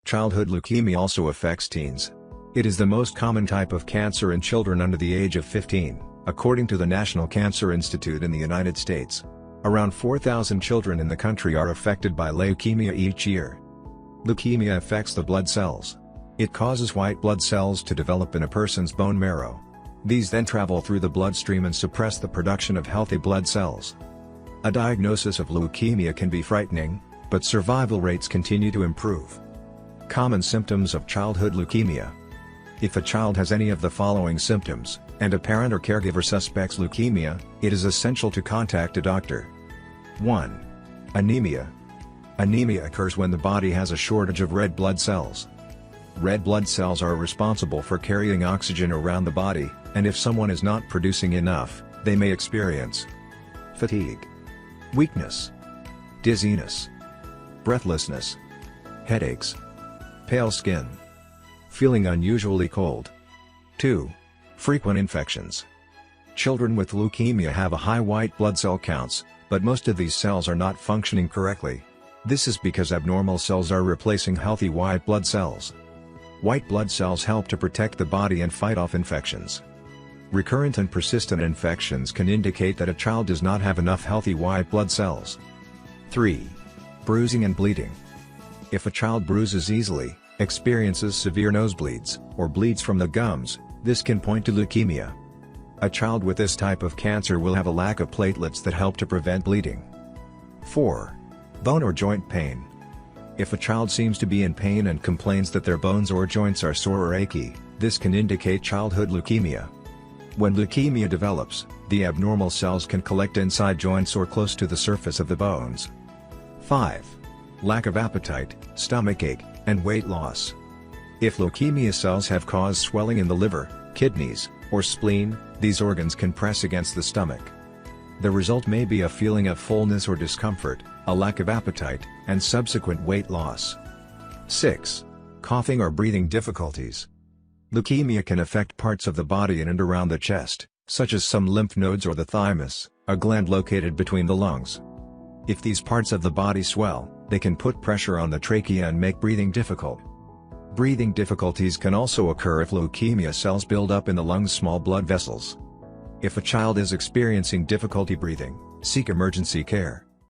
Childhood leukemia also affects teens. It is the most common type of cancer in children under the age of 15, according to the National Cancer Institute in the United States. Around 4,000 children in the country are affected by leukemia each year. Leukemia affects the blood cells. It causes white blood cells to develop in a person's bone marrow. These then travel through the bloodstream and suppress the production of healthy blood cells. A diagnosis of leukemia can be frightening, but survival rates continue to improve. Common symptoms of childhood leukemia. If a child has any of the following symptoms, and a parent or caregiver suspects leukemia, it is essential to contact a doctor. 1. Anemia. Anemia occurs when the body has a shortage of red blood cells. Red blood cells are responsible for carrying oxygen around the body, and if someone is not producing enough, they may experience fatigue, weakness, dizziness, breathlessness, headaches, pale skin, feeling unusually cold. 2. Frequent infections. Children with leukemia have a high white blood cell counts, but most of these cells are not functioning correctly. This is because abnormal cells are replacing healthy white blood cells. White blood cells help to protect the body and fight off infections. Recurrent and persistent infections can indicate that a child does not have enough healthy white blood cells. 3. Bruising and bleeding. If a child bruises easily, experiences severe nosebleeds, or bleeds from the gums, this can point to leukemia. A child with this type of cancer will have a lack of platelets that help to prevent bleeding. 4. Bone or joint pain. If a child seems to be in pain and complains that their bones or joints are sore or achy, this can indicate childhood leukemia. When leukemia develops, the abnormal cells can collect inside joints or close to the surface of the bones. 5. Lack of appetite, stomachache, and weight loss. If leukemia cells have caused swelling in the liver, kidneys, or spleen, these organs can press against the stomach. The result may be a feeling of fullness or discomfort, a lack of appetite, and subsequent weight loss. 6. Coughing or breathing difficulties. Leukemia can affect parts of the body in and around the chest, such as some lymph nodes or the thymus, a gland located between the lungs. If these parts of the body swell, they can put pressure on the trachea and make breathing difficult. Breathing difficulties can also occur if leukemia cells build up in the lungs' small blood vessels. If a child is experiencing difficulty breathing, seek emergency care.